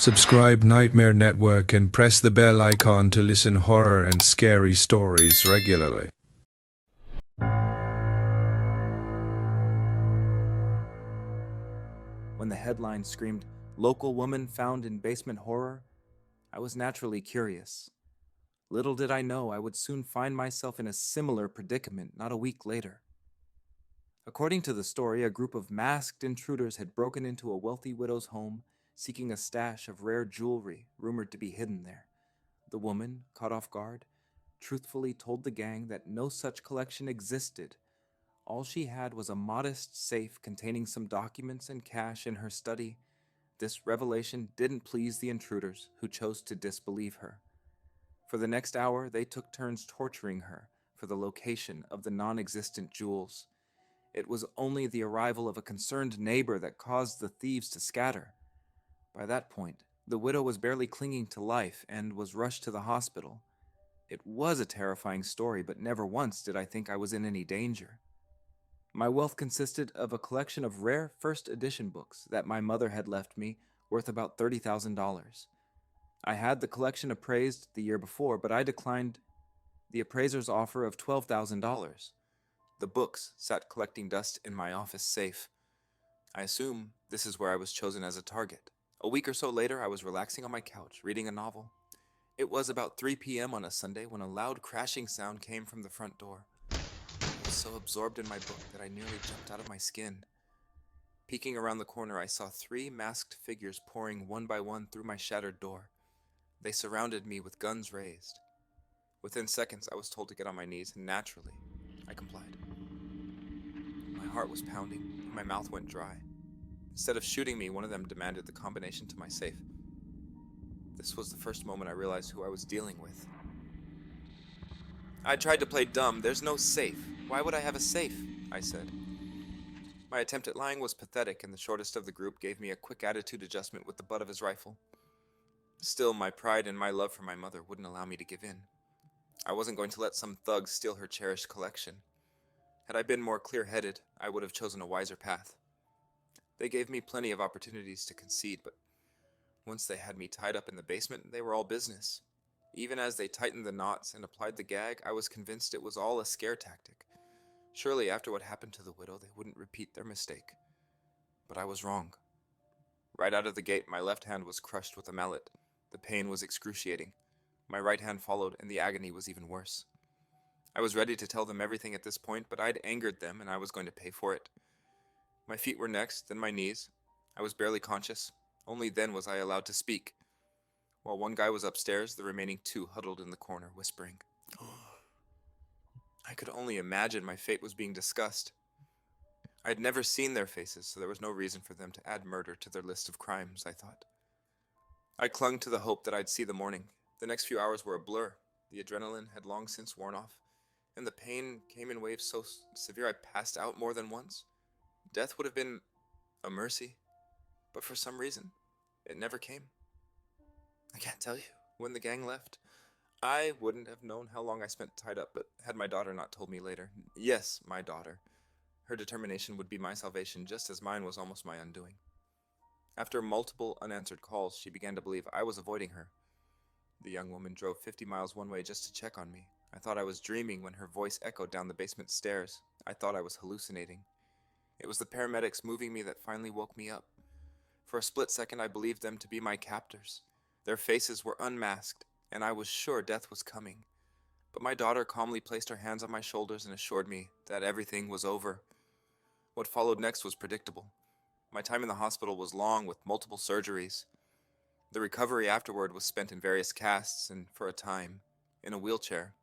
Subscribe Nightmare Network and press the bell icon to listen horror and scary stories regularly. When the headline screamed, "Local woman found in basement horror," I was naturally curious. Little did I know I would soon find myself in a similar predicament not a week later. According to the story, a group of masked intruders had broken into a wealthy widow's home, seeking a stash of rare jewelry rumored to be hidden there. The woman, caught off guard, truthfully told the gang that no such collection existed. All she had was a modest safe containing some documents and cash in her study. This revelation didn't please the intruders, who chose to disbelieve her. For the next hour, they took turns torturing her for the location of the non-existent jewels. It was only the arrival of a concerned neighbor that caused the thieves to scatter. By that point, the widow was barely clinging to life and was rushed to the hospital. It was a terrifying story, but never once did I think I was in any danger. My wealth consisted of a collection of rare first edition books that my mother had left me, worth about $30,000. I had the collection appraised the year before, but I declined the appraiser's offer of $12,000. The books sat collecting dust in my office safe. I assume this is where I was chosen as a target. A week or so later, I was relaxing on my couch, reading a novel. It was about 3 p.m. on a Sunday when a loud crashing sound came from the front door. I was so absorbed in my book that I nearly jumped out of my skin. Peeking around the corner, I saw 3 masked figures pouring one by one through my shattered door. They surrounded me with guns raised. Within seconds, I was told to get on my knees, and naturally, I complied. My heart was pounding, and my mouth went dry. Instead of shooting me, one of them demanded the combination to my safe. This was the first moment I realized who I was dealing with. I tried to play dumb. "There's no safe. Why would I have a safe?" I said. My attempt at lying was pathetic, and the shortest of the group gave me a quick attitude adjustment with the butt of his rifle. Still, my pride and my love for my mother wouldn't allow me to give in. I wasn't going to let some thug steal her cherished collection. Had I been more clear-headed, I would have chosen a wiser path. They gave me plenty of opportunities to concede, but once they had me tied up in the basement, they were all business. Even as they tightened the knots and applied the gag, I was convinced it was all a scare tactic. Surely, after what happened to the widow, they wouldn't repeat their mistake. But I was wrong. Right out of the gate, my left hand was crushed with a mallet. The pain was excruciating. My right hand followed, and the agony was even worse. I was ready to tell them everything at this point, but I'd angered them, and I was going to pay for it. My feet were next, then my knees. I was barely conscious. Only then was I allowed to speak. While one guy was upstairs, the remaining 2 huddled in the corner, whispering. I could only imagine my fate was being discussed. I had never seen their faces, so there was no reason for them to add murder to their list of crimes, I thought. I clung to the hope that I'd see the morning. The next few hours were a blur. The adrenaline had long since worn off, and the pain came in waves so severe I passed out more than once. Death would have been a mercy, but for some reason, it never came. I can't tell you. When the gang left, I wouldn't have known how long I spent tied up, but had my daughter not told me later. Yes, my daughter. Her determination would be my salvation, just as mine was almost my undoing. After multiple unanswered calls, she began to believe I was avoiding her. The young woman drove 50 miles one way just to check on me. I thought I was dreaming when her voice echoed down the basement stairs. I thought I was hallucinating. It was the paramedics moving me that finally woke me up. For a split second, I believed them to be my captors. Their faces were unmasked, and I was sure death was coming. But my daughter calmly placed her hands on my shoulders and assured me that everything was over. What followed next was predictable. My time in the hospital was long, with multiple surgeries. The recovery afterward was spent in various casts and, for a time, in a wheelchair.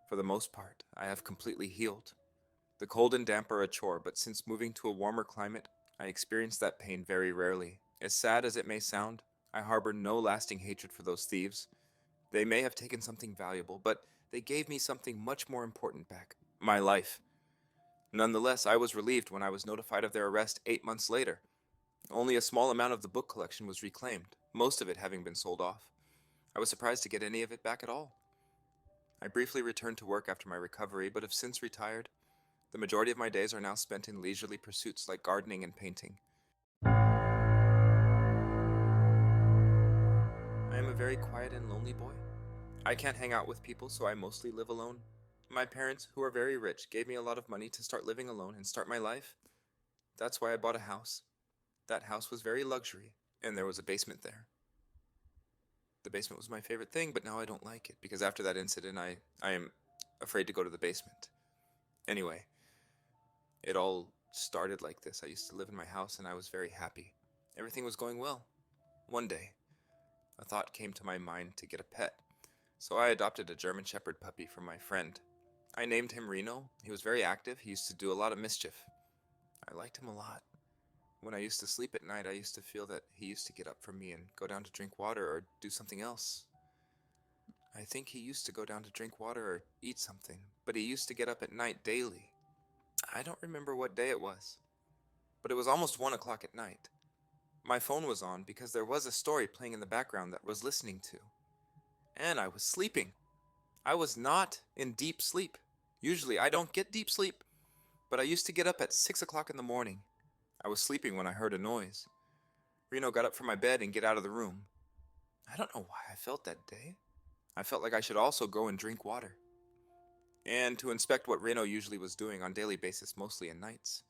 For the most part, I have completely healed. The cold and damp are a chore, but since moving to a warmer climate, I experience that pain very rarely. As sad as it may sound, I harbor no lasting hatred for those thieves. They may have taken something valuable, but they gave me something much more important back: my life. Nonetheless, I was relieved when I was notified of their arrest 8 months later. Only a small amount of the book collection was reclaimed, most of it having been sold off. I was surprised to get any of it back at all. I briefly returned to work after my recovery, but have since retired. The majority of my days are now spent in leisurely pursuits like gardening and painting. very quiet and lonely boy. I can't hang out with people, so I mostly live alone. My parents, who are very rich, gave me a lot of money to start living alone and start my life. That's why I bought a house. That house was very luxury, and there was a basement there. The basement was my favorite thing, but now I don't like it, because after that incident, I am afraid to go to the basement. Anyway, it all started like this. I used to live in my house, and I was very happy. Everything was going well. One day, a thought came to my mind to get a pet, so I adopted a German Shepherd puppy from my friend. I named him Reno. He was very active. He used to do a lot of mischief. I liked him a lot. When I used to sleep at night, I used to feel that he used to get up from me and go down to drink water or do something else. I think he used to go down to drink water or eat something, but he used to get up at night daily. I don't remember what day it was, but it was almost 1 o'clock at night. My phone was on because there was a story playing in the background that I was listening to. And I was sleeping. I was not in deep sleep. Usually I don't get deep sleep, but I used to get up at 6 o'clock in the morning. I was sleeping when I heard a noise. Reno got up from my bed and get out of the room. I don't know why I felt that day. I felt like I should also go and drink water. And to inspect what Reno usually was doing on a daily basis, mostly at nights.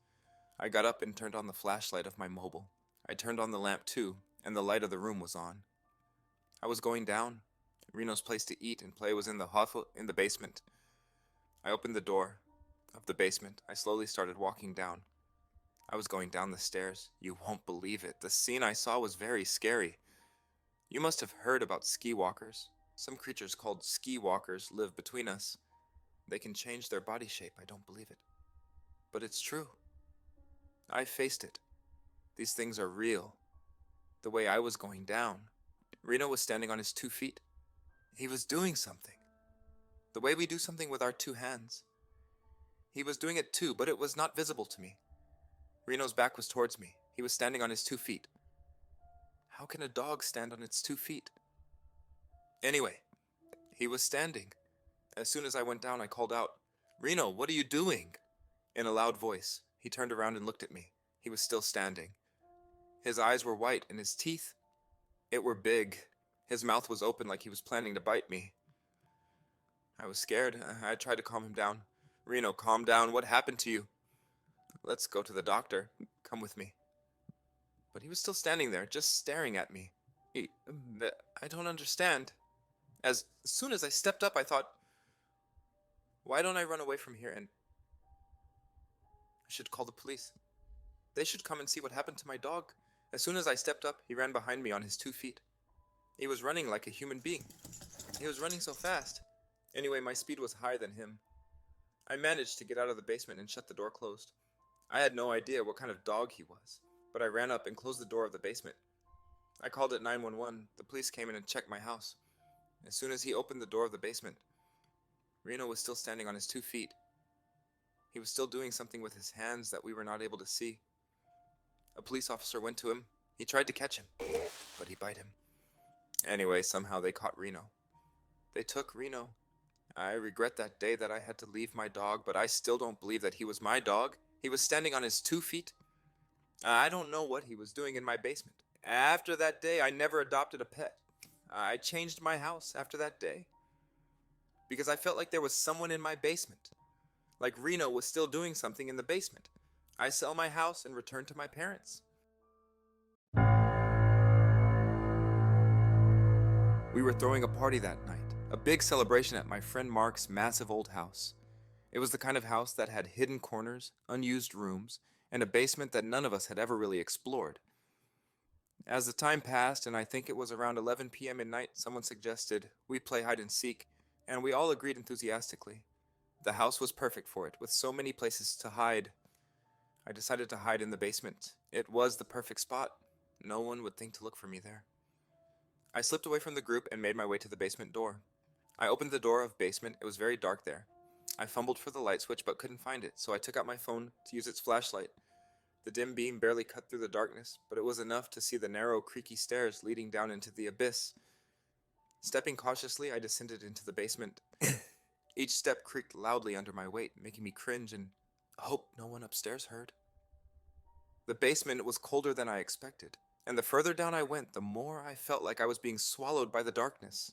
I got up and turned on the flashlight of my mobile. I turned on the lamp too, and the light of the room was on. I was going down. Reno's place to eat and play was in the basement. I opened the door of the basement. I slowly started walking down. I was going down the stairs. You won't believe it. The scene I saw was very scary. You must have heard about ski walkers. Some creatures called ski walkers live between us. They can change their body shape. I don't believe it. But it's true. I faced it. These things are real. The way I was going down. Reno was standing on his 2 feet. He was doing something. The way we do something with our 2 hands. He was doing it too, but it was not visible to me. Reno's back was towards me. He was standing on his 2 feet. How can a dog stand on its 2 feet? Anyway, he was standing. As soon as I went down, I called out, "Reno, what are you doing?" In a loud voice. He turned around and looked at me. He was still standing. His eyes were white and his teeth, it were big. His mouth was open like he was planning to bite me. I was scared. I tried to calm him down. "Reno, calm down. What happened to you?" "Let's go to the doctor. Come with me." But he was still standing there, just staring at me. I don't understand. As soon as I stepped up, I thought, why don't I run away from here and I should call the police. They should come and see what happened to my dog. As soon as I stepped up, he ran behind me on his 2 feet. He was running like a human being. He was running so fast. Anyway, my speed was higher than him. I managed to get out of the basement and shut the door closed. I had no idea what kind of dog he was, but I ran up and closed the door of the basement. I called it 911. The police came in and checked my house. As soon as he opened the door of the basement, Reno was still standing on his 2 feet. He was still doing something with his hands that we were not able to see. A police officer went to him. He tried to catch him, but he bit him. Anyway, somehow they caught Reno. They took Reno. I regret that day that I had to leave my dog, but I still don't believe that he was my dog. He was standing on his 2 feet. I don't know what he was doing in my basement. After that day, I never adopted a pet. I changed my house after that day because I felt like there was someone in my basement. Like Reno was still doing something in the basement. I sell my house and return to my parents. We were throwing a party that night, a big celebration at my friend Mark's massive old house. It was the kind of house that had hidden corners, unused rooms, and a basement that none of us had ever really explored. As the time passed, and I think it was around 11 p.m. at night, someone suggested we play hide and seek, and we all agreed enthusiastically. The house was perfect for it, with so many places to hide. I decided to hide in the basement. It was the perfect spot. No one would think to look for me there. I slipped away from the group and made my way to the basement door. I opened the door of basement. It was very dark there. I fumbled for the light switch but couldn't find it, so I took out my phone to use its flashlight. The dim beam barely cut through the darkness, but it was enough to see the narrow, creaky stairs leading down into the abyss. Stepping cautiously, I descended into the basement. Each step creaked loudly under my weight, making me cringe and hope no one upstairs heard. The basement was colder than I expected, And the further down I went, the more I felt like I was being swallowed by the darkness.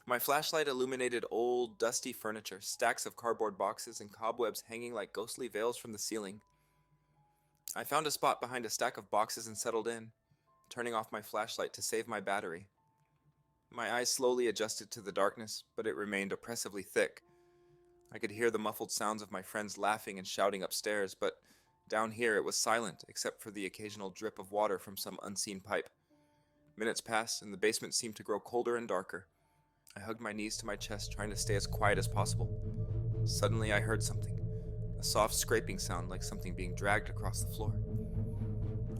My flashlight illuminated old, dusty furniture, stacks of cardboard boxes, and cobwebs hanging like ghostly veils from the ceiling. I found a spot behind a stack of boxes and settled in, turning off my flashlight to save my battery. My eyes slowly adjusted to the darkness, but it remained oppressively thick. I could hear the muffled sounds of my friends laughing and shouting upstairs, but down here it was silent, except for the occasional drip of water from some unseen pipe. Minutes passed, and the basement seemed to grow colder and darker. I hugged my knees to my chest, trying to stay as quiet as possible. Suddenly I heard something, a soft scraping sound like something being dragged across the floor.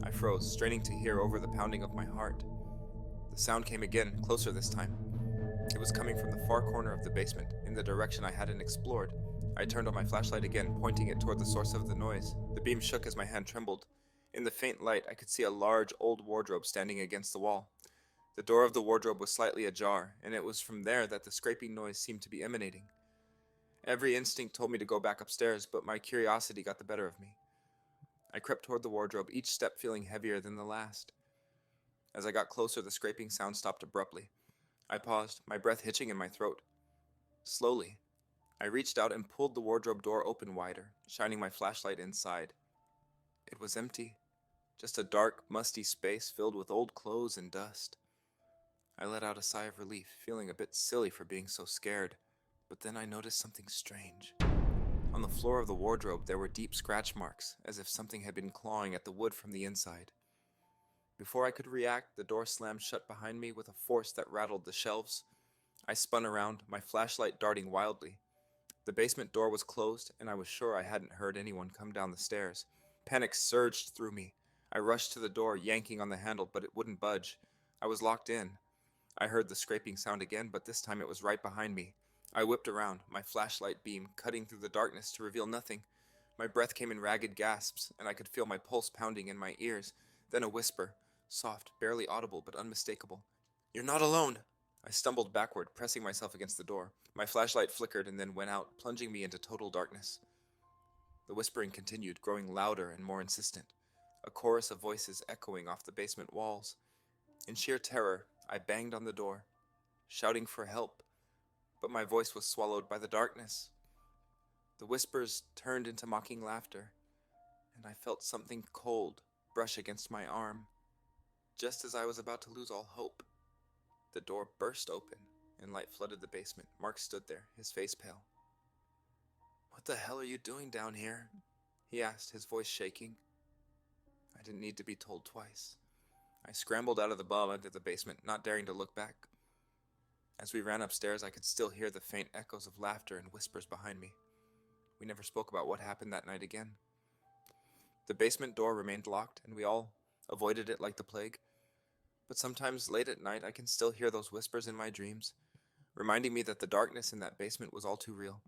I froze, straining to hear over the pounding of my heart. The sound came again, closer this time. It was coming from the far corner of the basement, in the direction I hadn't explored. I turned on my flashlight again, pointing it toward the source of the noise. The beam shook as my hand trembled. In the faint light, I could see a large, old wardrobe standing against the wall. The door of the wardrobe was slightly ajar, and it was from there that the scraping noise seemed to be emanating. Every instinct told me to go back upstairs, but my curiosity got the better of me. I crept toward the wardrobe, each step feeling heavier than the last. As I got closer, the scraping sound stopped abruptly. I paused, my breath hitching in my throat. Slowly, I reached out and pulled the wardrobe door open wider, shining my flashlight inside. It was empty, just a dark, musty space filled with old clothes and dust. I let out a sigh of relief, feeling a bit silly for being so scared, but then I noticed something strange. On the floor of the wardrobe, there were deep scratch marks, as if something had been clawing at the wood from the inside. Before I could react, the door slammed shut behind me with a force that rattled the shelves. I spun around, my flashlight darting wildly. The basement door was closed, and I was sure I hadn't heard anyone come down the stairs. Panic surged through me. I rushed to the door, yanking on the handle, but it wouldn't budge. I was locked in. I heard the scraping sound again, but this time it was right behind me. I whipped around, my flashlight beam cutting through the darkness to reveal nothing. My breath came in ragged gasps, and I could feel my pulse pounding in my ears. Then a whisper, soft, barely audible, but unmistakable. "You're not alone!" I stumbled backward, pressing myself against the door. My flashlight flickered and then went out, plunging me into total darkness. The whispering continued, growing louder and more insistent, a chorus of voices echoing off the basement walls. In sheer terror, I banged on the door, shouting for help, but my voice was swallowed by the darkness. The whispers turned into mocking laughter, and I felt something cold brush against my arm. Just as I was about to lose all hope, the door burst open, and light flooded the basement. Mark stood there, his face pale. "What the hell are you doing down here?" he asked, his voice shaking. I didn't need to be told twice. I scrambled out of the bum into the basement, not daring to look back. As we ran upstairs, I could still hear the faint echoes of laughter and whispers behind me. We never spoke about what happened that night again. The basement door remained locked, and we all avoided it like the plague. But sometimes late at night, I can still hear those whispers in my dreams, reminding me that the darkness in that basement was all too real.